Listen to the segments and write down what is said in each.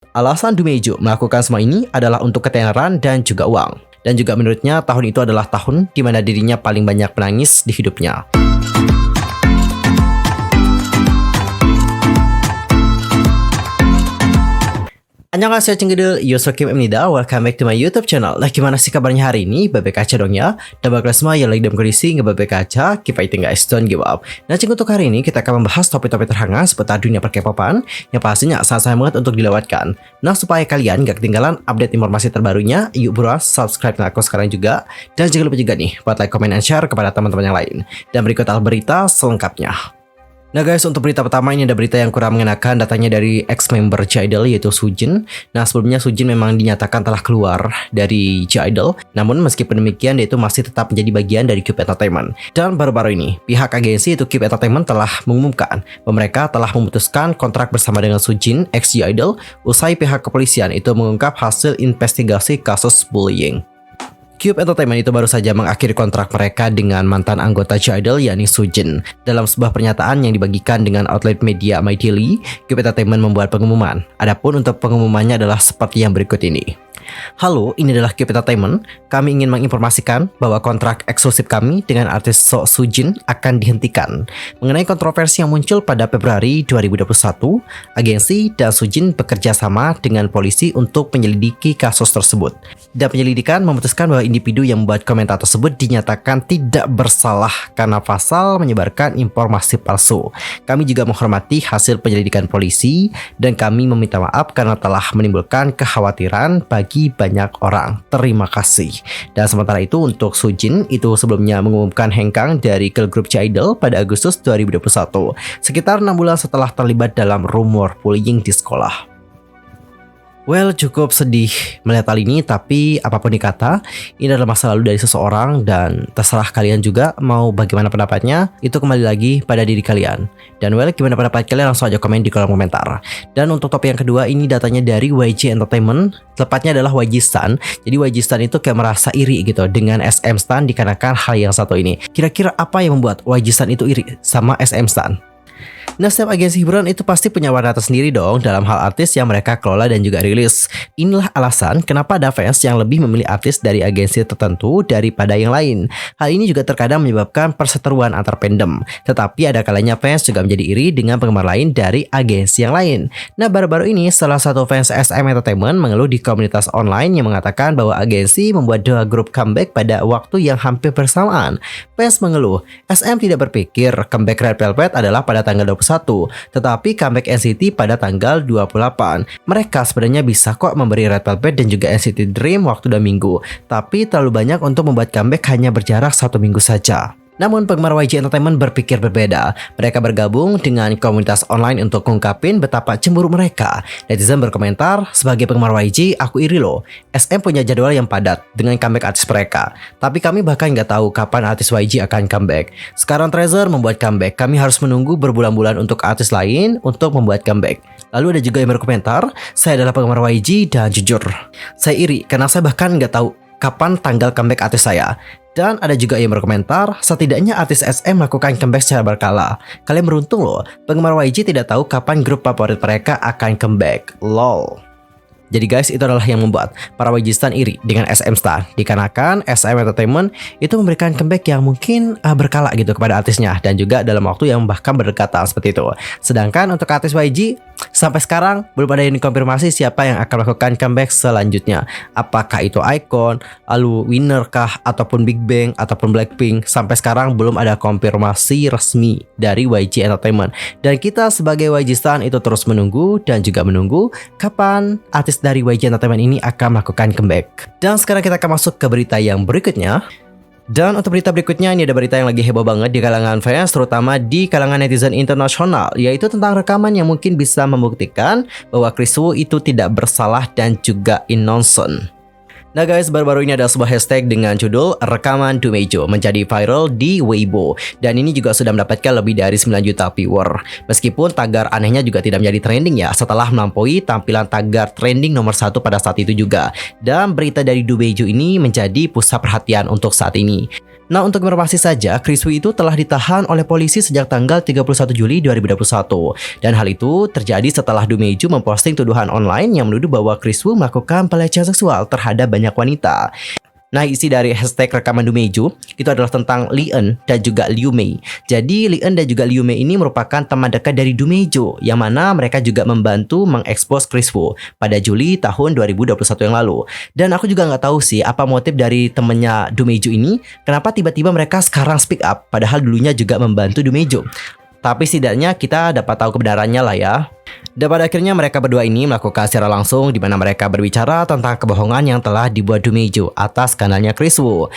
Alasan Dumejo melakukan semua ini adalah untuk ketenaran dan juga uang. Dan juga menurutnya tahun itu adalah tahun di mana dirinya paling banyak menangis di hidupnya. Annyeonghaseyo Cenggedel, Yusuf Kim Emnida, welcome back to my YouTube channel. Nah, gimana sih kabarnya hari ini? Baik-baik aja dong ya. Dan bakal semua yang lagi dalam kondisi nggak baik aja, keep fighting guys, don't give up. Nah, untuk hari ini kita akan membahas topik-topik terhangat seputar dunia per-K-popan yang pastinya sangat banget untuk dilewatkan. Nah, supaya kalian gak ketinggalan update informasi terbarunya, yuk buruan subscribe channel aku sekarang juga. Dan jangan lupa juga nih buat like, comment, and share kepada teman-teman yang lain. Dan berikut berita selengkapnya. Nah guys, untuk berita pertama ini ada berita yang kurang mengenakan, datanya dari ex-member J-Idol yaitu Soojin. Nah sebelumnya Soojin memang dinyatakan telah keluar dari J-Idol, namun meskipun demikian dia itu masih tetap menjadi bagian dari Cube Entertainment. Dan baru-baru ini pihak agensi itu Cube Entertainment telah mengumumkan bahwa mereka telah memutuskan kontrak bersama dengan Soojin ex J-Idol usai pihak kepolisian itu mengungkap hasil investigasi kasus bullying. Cube Entertainment itu baru saja mengakhiri kontrak mereka dengan mantan anggota J-Idol yakni Soojin. Dalam sebuah pernyataan yang dibagikan dengan outlet media My Daily, Cube Entertainment membuat pengumuman. Adapun untuk pengumumannya adalah seperti yang berikut ini. Halo, ini adalah Cube Entertainment. Kami ingin menginformasikan bahwa kontrak eksklusif kami dengan artis Soojin akan dihentikan. Mengenai kontroversi yang muncul pada Februari 2021, agensi dan Soojin bekerja sama dengan polisi untuk menyelidiki kasus tersebut. Dan penyelidikan memutuskan bahwa individu yang membuat komentar tersebut dinyatakan tidak bersalah karena pasal menyebarkan informasi palsu. Kami juga menghormati hasil penyelidikan polisi dan kami meminta maaf karena telah menimbulkan kekhawatiran bagi banyak orang. Terima kasih. Dan sementara itu untuk Soojin itu sebelumnya mengumumkan hengkang dari girl group J-Idol pada Agustus 2021, sekitar 6 bulan setelah terlibat dalam rumor bullying di sekolah. Well, cukup sedih melihat hal ini, tapi apapun dikata, ini adalah masa lalu dari seseorang dan terserah kalian juga mau bagaimana pendapatnya, itu kembali lagi pada diri kalian. Dan well, gimana pendapat kalian langsung aja komen di kolom komentar. Dan untuk topik yang kedua ini datanya dari YG Entertainment, tepatnya adalah YG Stan. Jadi YG Stan itu kayak merasa iri gitu dengan SM Stan dikarenakan hal yang satu ini. Kira-kira apa yang membuat YG Stan itu iri sama SM Stan? Nah, setiap agensi hiburan itu pasti punya warna tersendiri dong dalam hal artis yang mereka kelola dan juga rilis. Inilah alasan kenapa ada fans yang lebih memilih artis dari agensi tertentu daripada yang lain. Hal ini juga terkadang menyebabkan perseteruan antar fandom. Tetapi ada kalanya fans juga menjadi iri dengan penggemar lain dari agensi yang lain. Nah, baru-baru ini salah satu fans SM Entertainment mengeluh di komunitas online yang mengatakan bahwa agensi membuat dua grup comeback pada waktu yang hampir bersamaan. Fans mengeluh, SM tidak berpikir comeback Red Velvet adalah pada tanggal 21, tetapi comeback NCT pada tanggal 28. Mereka sebenarnya bisa kok memberi Red Velvet dan juga NCT Dream waktu 2 minggu, tapi terlalu banyak untuk membuat comeback hanya berjarak 1 minggu saja. Namun penggemar YG Entertainment berpikir berbeda. Mereka bergabung dengan komunitas online untuk mengungkapin betapa cemburu mereka. Netizen berkomentar, sebagai penggemar YG, aku iri loh. SM punya jadwal yang padat dengan comeback artis mereka. Tapi kami bahkan nggak tahu kapan artis YG akan comeback. Sekarang Treasure membuat comeback. Kami harus menunggu berbulan-bulan untuk artis lain untuk membuat comeback. Lalu ada juga yang berkomentar, saya adalah penggemar YG dan jujur, saya iri karena saya bahkan nggak tahu kapan tanggal comeback artis saya. Dan ada juga yang berkomentar, setidaknya artis SM melakukan comeback secara berkala. Kalian beruntung loh, penggemar YG tidak tahu kapan grup favorit mereka akan comeback. LOL. Jadi guys, itu adalah yang membuat para YG Stan iri dengan SM Stan, dikarenakan SM Entertainment itu memberikan comeback yang mungkin berkala gitu kepada artisnya, dan juga dalam waktu yang bahkan berdekatan seperti itu. Sedangkan untuk artis YG, sampai sekarang belum ada yang dikonfirmasi siapa yang akan melakukan comeback selanjutnya. Apakah itu iKON, lalu Winner kah, ataupun Big Bang, ataupun Blackpink. Sampai sekarang belum ada konfirmasi resmi dari YG Entertainment. Dan kita sebagai YG Stan itu terus menunggu dan juga menunggu kapan artis dari YG Entertainment ini akan melakukan comeback. Dan sekarang kita akan masuk ke berita yang berikutnya. Dan untuk berita berikutnya, ini ada berita yang lagi heboh banget di kalangan fans, terutama di kalangan netizen internasional, yaitu tentang rekaman yang mungkin bisa membuktikan bahwa Kris Wu itu tidak bersalah dan juga innocent. Nah guys, baru-baru ini ada sebuah hashtag dengan judul rekaman Dumejo menjadi viral di Weibo, dan ini juga sudah mendapatkan lebih dari 9 juta viewer. Meskipun tagar anehnya juga tidak menjadi trending ya, setelah melampaui tampilan tagar trending nomor 1 pada saat itu juga. Dan berita dari Dumejo ini menjadi pusat perhatian untuk saat ini. Nah, untuk informasi saja, Chris Wu itu telah ditahan oleh polisi sejak tanggal 31 Juli 2021. Dan hal itu terjadi setelah Du Meiju memposting tuduhan online yang menuduh bahwa Chris Wu melakukan pelecehan seksual terhadap banyak wanita. Nah, isi dari hashtag rekaman Du Meiju itu adalah tentang Lee Eun dan juga Liu Mei. Jadi Lee Eun dan juga Liu Mei ini merupakan teman dekat dari Du Meiju, yang mana mereka juga membantu mengekspos Chris Wu pada Juli tahun 2021 yang lalu. Dan aku juga nggak tahu sih apa motif dari temennya Du Meiju ini, kenapa tiba-tiba mereka sekarang speak up, padahal dulunya juga membantu Du Meiju. Tapi setidaknya kita dapat tahu kebenarannya lah ya. Dan pada akhirnya mereka berdua ini melakukan secara langsung di mana mereka berbicara tentang kebohongan yang telah dibuat Du Meiju atas kanalnya Chris Wu.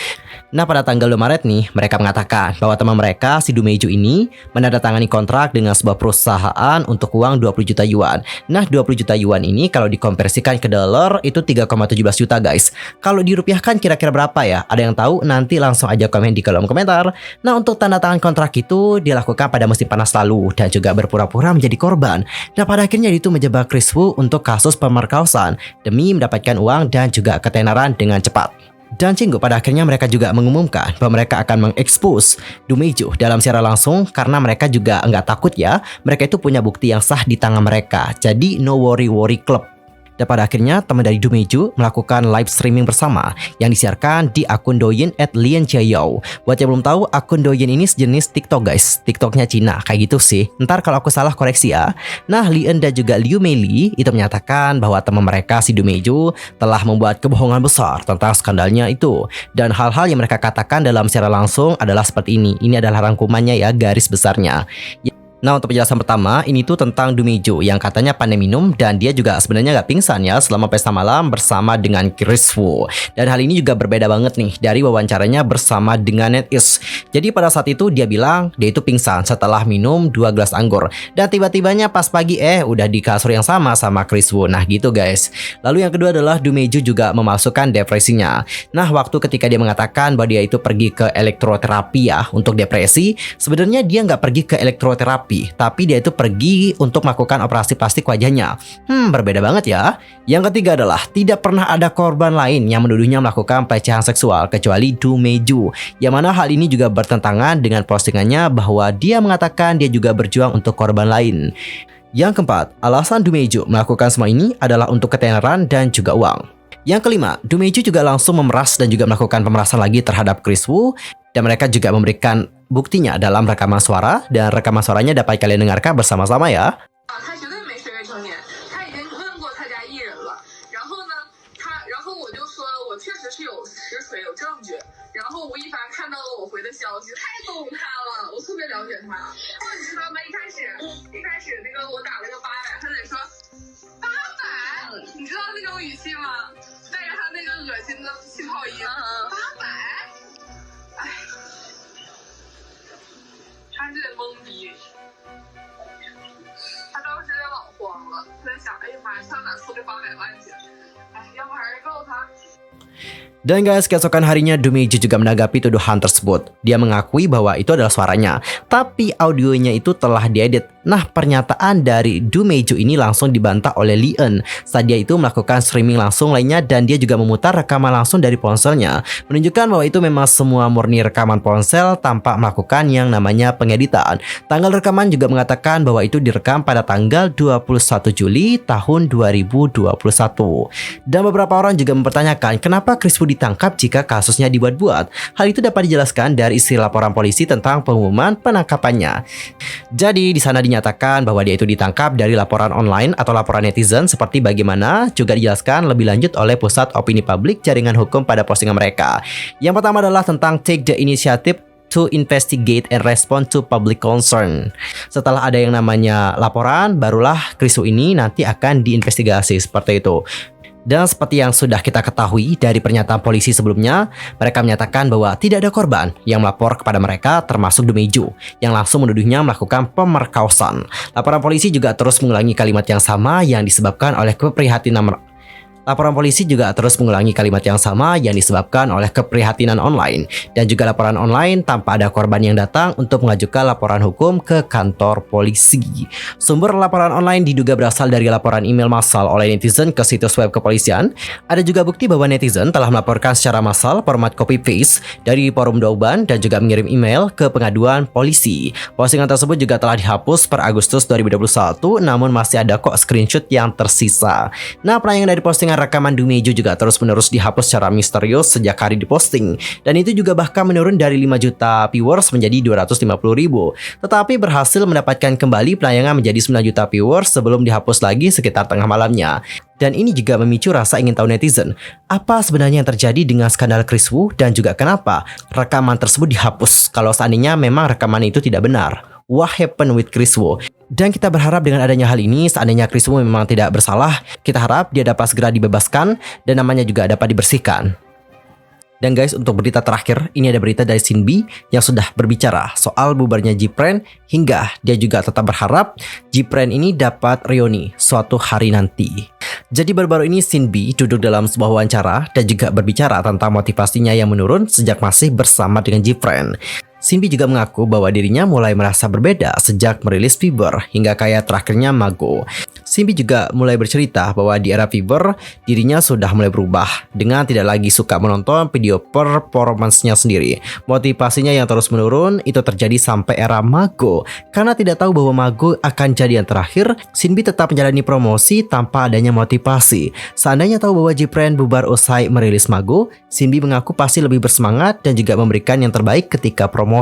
Nah, pada tanggal 2 Maret nih, mereka mengatakan bahwa teman mereka, si Du Meiju ini, menandatangani kontrak dengan sebuah perusahaan untuk uang 20 juta yuan. Nah, 20 juta yuan ini kalau dikonversikan ke dolar itu 3,17 juta guys. Kalau dirupiahkan kira-kira berapa ya? Ada yang tahu? Nanti langsung aja komen di kolom komentar. Nah, untuk tanda tangan kontrak itu dilakukan pada musim panas lalu dan juga berpura-pura menjadi korban. Dan pada akhirnya itu menjebak Chris Wu untuk kasus pemerkosaan demi mendapatkan uang dan juga ketenaran dengan cepat. Dan Cinggu pada akhirnya mereka juga mengumumkan bahwa mereka akan mengekspos Du Meiju dalam secara langsung karena mereka juga nggak takut ya. Mereka itu punya bukti yang sah di tangan mereka. Jadi no worry club. Dan pada akhirnya teman dari Du Meiju melakukan live streaming bersama yang disiarkan di akun Douyin @lianjiayou. Buat yang belum tahu, akun Douyin ini sejenis TikTok guys. TikToknya Cina, kayak gitu sih. Ntar kalau aku salah koreksi ya. Nah, Lee Eun dan juga Liu Mei itu menyatakan bahwa teman mereka si Du Meiju telah membuat kebohongan besar tentang skandalnya itu. Dan hal-hal yang mereka katakan dalam secara langsung adalah seperti ini. Ini adalah rangkumannya ya, garis besarnya. Nah, untuk penjelasan pertama, ini tuh tentang Du Meiju yang katanya pandai minum dan dia juga sebenarnya nggak pingsan ya selama pesta malam bersama dengan Chris Wu. Dan hal ini juga berbeda banget nih dari wawancaranya bersama dengan NetEase. Jadi pada saat itu dia bilang dia itu pingsan setelah minum 2 gelas anggur. Dan tiba-tibanya pas pagi udah di kasur yang sama Chris Wu. Nah gitu guys. Lalu yang kedua adalah Du Meiju juga memasukkan depresinya. Nah, waktu ketika dia mengatakan bahwa dia itu pergi ke elektroterapi ya untuk depresi, sebenarnya dia nggak pergi ke elektroterapi, tapi dia itu pergi untuk melakukan operasi plastik wajahnya. Berbeda banget ya. Yang ketiga adalah tidak pernah ada korban lain yang menuduhnya melakukan pelecehan seksual kecuali Du Meiju. Yang mana hal ini juga bertentangan dengan postingannya bahwa dia mengatakan dia juga berjuang untuk korban lain. Yang keempat, alasan Du Meiju melakukan semua ini adalah untuk ketenaran dan juga uang. Yang kelima, Du Meiju juga langsung memeras dan juga melakukan pemerasan lagi terhadap Chris Wu. Dan mereka juga memberikan buktinya dalam rekaman suara, dan rekaman suaranya dapat kalian dengarkan bersama-sama ya. Dan guys, keesokan harinya Du Meiju juga menanggapi tuduhan tersebut. Dia mengakui bahwa itu adalah suaranya, tapi audionya itu telah diedit. Nah, pernyataan dari Du Meiju ini langsung dibantah oleh Lee Eun saat dia itu melakukan streaming langsung lainnya, dan dia juga memutar rekaman langsung dari ponselnya, menunjukkan bahwa itu memang semua murni rekaman ponsel tanpa melakukan yang namanya pengeditan. Tanggal rekaman juga mengatakan bahwa itu direkam pada tanggal 21 Juli tahun 2021. Dan beberapa orang juga mempertanyakan kenapa Chris Wu ditangkap jika kasusnya dibuat-buat. Hal itu dapat dijelaskan dari isi laporan polisi tentang pengumuman penangkapannya. Jadi di sana dinyatakan bahwa dia itu ditangkap dari laporan online atau laporan netizen, seperti bagaimana juga dijelaskan lebih lanjut oleh Pusat Opini Publik Jaringan Hukum pada postingan mereka. Yang pertama adalah tentang take the initiative to investigate and respond to public concern. Setelah ada yang namanya laporan, barulah Chris Wu ini nanti akan diinvestigasi, seperti itu. Dan seperti yang sudah kita ketahui dari pernyataan polisi sebelumnya, mereka menyatakan bahwa tidak ada korban yang melapor kepada mereka, termasuk Du Meiju yang langsung menuduhnya melakukan pemerkosaan. Laporan polisi juga terus mengulangi kalimat yang sama yang disebabkan oleh keprihatinan Laporan polisi juga terus mengulangi kalimat yang sama yang disebabkan oleh keprihatinan online dan juga laporan online tanpa ada korban yang datang untuk mengajukan laporan hukum ke kantor polisi. Sumber laporan online diduga berasal dari laporan email massal oleh netizen ke situs web kepolisian. Ada juga bukti bahwa netizen telah melaporkan secara massal format copy-paste dari forum Douban dan juga mengirim email ke pengaduan polisi. Postingan tersebut juga telah dihapus per Agustus 2021, namun masih ada kok screenshot yang tersisa. Nah, penayangan dari postingan rekaman Dumeju juga terus-menerus dihapus secara misterius sejak hari diposting, dan itu juga bahkan menurun dari 5 juta viewers menjadi 250.000, tetapi berhasil mendapatkan kembali penayangan menjadi 9 juta viewers sebelum dihapus lagi sekitar tengah malamnya. Dan ini juga memicu rasa ingin tahu netizen, apa sebenarnya yang terjadi dengan skandal Kris Wu dan juga kenapa rekaman tersebut dihapus kalau seandainya memang rekaman itu tidak benar. What happened with Kris Wu? Dan kita berharap dengan adanya hal ini, seandainya Kris Wu memang tidak bersalah, kita harap dia dapat segera dibebaskan dan namanya juga dapat dibersihkan. Dan guys, untuk berita terakhir, ini ada berita dari Sinbi yang sudah berbicara soal bubarnya Gpran, hingga dia juga tetap berharap Gpran ini dapat reuni suatu hari nanti. Jadi baru-baru ini Sinbi duduk dalam sebuah wawancara dan juga berbicara tentang motivasinya yang menurun sejak masih bersama dengan Gpran. Sinbi juga mengaku bahwa dirinya mulai merasa berbeda sejak merilis Fever hingga kayak terakhirnya Mago. Sinbi juga mulai bercerita bahwa di era Fever dirinya sudah mulai berubah dengan tidak lagi suka menonton video performance-nya sendiri. Motivasinya yang terus menurun itu terjadi sampai era Mago. Karena tidak tahu bahwa Mago akan jadi yang terakhir, Sinbi tetap menjalani promosi tanpa adanya motivasi. Seandainya tahu bahwa Gpran bubar usai merilis Mago, Sinbi mengaku pasti lebih bersemangat dan juga memberikan yang terbaik ketika promosi.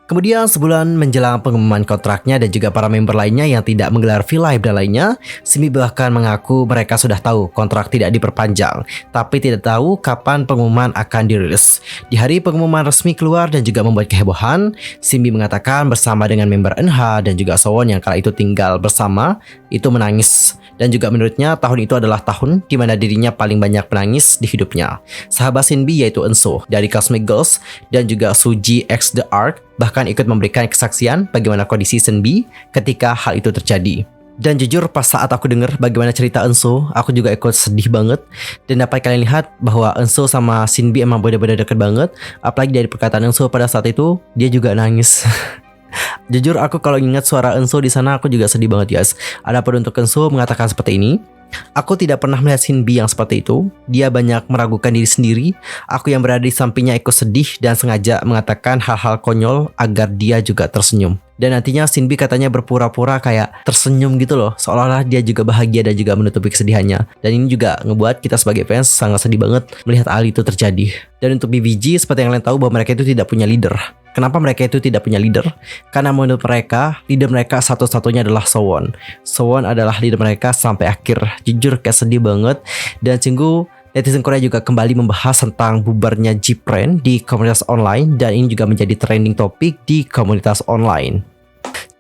Kemudian sebulan menjelang pengumuman kontraknya dan juga para member lainnya yang tidak menggelar V-Live dan lainnya, Sinbi bahkan mengaku mereka sudah tahu kontrak tidak diperpanjang, tapi tidak tahu kapan pengumuman akan dirilis. Di hari pengumuman resmi keluar dan juga membuat kehebohan, Sinbi mengatakan bersama dengan member NH dan juga Sowon yang kala itu tinggal bersama, itu menangis. Dan juga menurutnya tahun itu adalah tahun di mana dirinya paling banyak menangis di hidupnya. Sahabat Sinbi yaitu Enso dari Cosmic Girls dan juga Suji X The Arc bahkan ikut memberikan kesaksian bagaimana kondisi Sinbi ketika hal itu terjadi. Dan jujur pas saat aku dengar bagaimana cerita Enso, aku juga ikut sedih banget. Dan dapat kalian lihat bahwa Enso sama Sinbi emang benar-benar dekat banget. Apalagi dari perkataan Enso pada saat itu, dia juga nangis. Jujur aku kalau ingat suara Enso di sana aku juga sedih banget guys. Adapun untuk Enso mengatakan seperti ini, aku tidak pernah melihat Sinbi yang seperti itu. Dia banyak meragukan diri sendiri. Aku yang berada di sampingnya ikut sedih dan sengaja mengatakan hal-hal konyol agar dia juga tersenyum. Dan nantinya Sinbi katanya berpura-pura kayak tersenyum gitu loh, seolah-olah dia juga bahagia dan juga menutupi kesedihannya. Dan ini juga ngebuat kita sebagai fans sangat sedih banget melihat hal itu terjadi. Dan untuk BBG, seperti yang kalian tahu bahwa mereka itu tidak punya leader. Kenapa mereka itu tidak punya leader? Karena menurut mereka, leader mereka satu-satunya adalah Sowon. Sowon adalah leader mereka sampai akhir. Jujur kayak sedih banget. Dan sungguh netizen Korea juga kembali membahas tentang bubarnya Gpran di komunitas online, dan ini juga menjadi trending topik di komunitas online.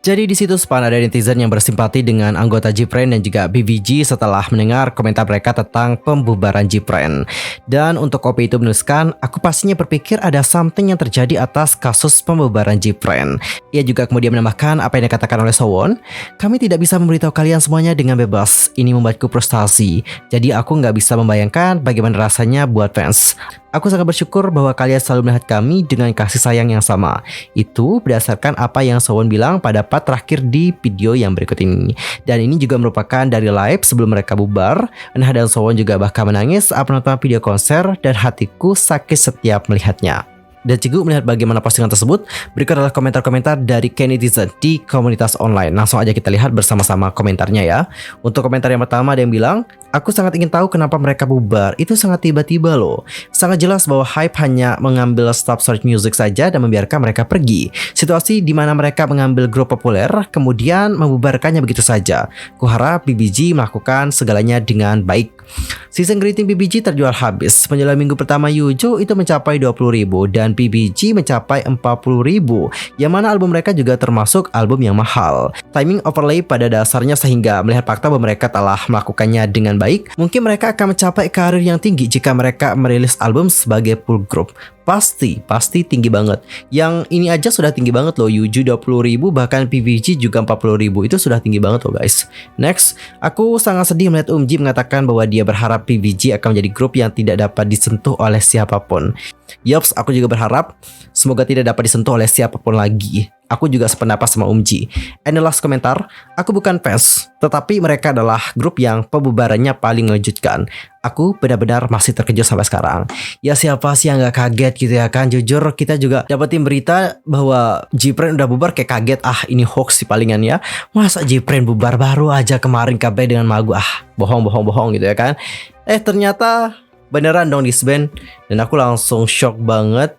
Jadi di situ span ada netizen yang bersimpati dengan anggota Gpran dan juga BBG setelah mendengar komentar mereka tentang pembubaran Gpran. Dan untuk OP itu menuliskan, aku pastinya berpikir ada something yang terjadi atas kasus pembubaran Gpran. Ia juga kemudian menambahkan apa yang dikatakan oleh Sowon, kami tidak bisa memberitahu kalian semuanya dengan bebas. Ini membuatku frustasi. Jadi aku nggak bisa membayangkan bagaimana rasanya buat fans. Aku sangat bersyukur bahwa kalian selalu melihat kami dengan kasih sayang yang sama. Itu berdasarkan apa yang Sowon bilang pada part terakhir di video yang berikut ini. Dan ini juga merupakan dari live sebelum mereka bubar. NH dan Sowon juga bahkan menangis saat menonton video konser dan hatiku sakit setiap melihatnya. Dan Cigu melihat bagaimana postingan tersebut, berikut adalah komentar-komentar dari netizen di komunitas online. Langsung aja kita lihat bersama-sama komentarnya ya. Untuk komentar yang pertama ada yang bilang, aku sangat ingin tahu kenapa mereka bubar. Itu sangat tiba-tiba loh. Sangat jelas bahwa Hype hanya mengambil Stop Search Music saja dan membiarkan mereka pergi. Situasi di mana mereka mengambil grup populer, kemudian membubarkannya begitu saja. Kuharap BBG melakukan segalanya dengan baik. Season greeting BBG terjual habis. Menjelang minggu pertama Yujo itu mencapai 20.000 dan BBG mencapai 40.000. Yang mana album mereka juga termasuk album yang mahal. Timing overlay pada dasarnya sehingga melihat fakta bahwa mereka telah melakukannya dengan baik, mungkin mereka akan mencapai karir yang tinggi jika mereka merilis album sebagai full group. pasti tinggi banget. Yang ini aja sudah tinggi banget loh, Yuju 20.000, bahkan PVG juga 40.000. Itu sudah tinggi banget loh guys. Next, aku sangat sedih melihat Umji mengatakan bahwa dia berharap PVG akan menjadi grup yang tidak dapat disentuh oleh siapapun. Yops, aku juga berharap semoga tidak dapat disentuh oleh siapapun lagi. Aku juga sependapat sama Umji. And the last komentar, aku bukan fans, tetapi mereka adalah grup yang pembubarannya paling mengejutkan. Aku benar-benar masih terkejut sampai sekarang. Ya siapa sih yang gak kaget gitu ya kan. Jujur kita juga dapetin berita bahwa Gpren udah bubar kayak kaget. Ah ini hoax sih palingan ya. Masa Gpren bubar baru aja kemarin KB dengan Magu. Ah bohong gitu ya kan. Ternyata beneran dong disband. Dan aku langsung shock banget.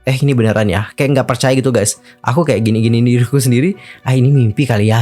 Ini beneran ya, kayak nggak percaya gitu guys. Aku kayak gini-gini diriku sendiri. Ini mimpi kali ya.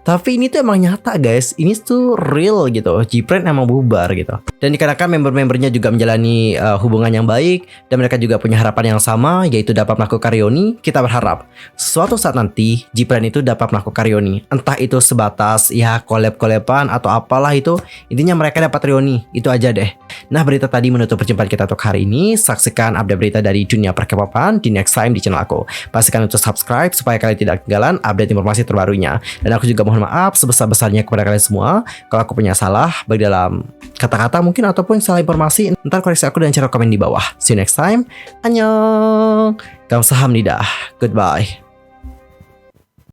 Tapi ini tuh emang nyata guys. Ini tuh real gitu. Gpren emang bubar gitu. Dan dikarenakan member-membernya juga menjalani hubungan yang baik dan mereka juga punya harapan yang sama, yaitu dapat melakukan reuni. Kita berharap suatu saat nanti Gpren itu dapat melakukan reuni. Entah itu sebatas ya collab-collaban atau apalah itu. Intinya mereka dapat reuni. Itu aja deh. Nah berita tadi menutup perjumpaan kita untuk hari ini. Saksikan update berita dari dunia K-popan di next time di channel aku. Pastikan untuk subscribe supaya kalian tidak ketinggalan update informasi terbarunya. Dan aku juga mohon maaf sebesar-besarnya kepada kalian semua kalau aku punya salah baik dalam kata-kata mungkin ataupun salah informasi. Ntar koreksi aku dan cara komen di bawah. See you next time. Annyeong. Kamsahamnida. Goodbye.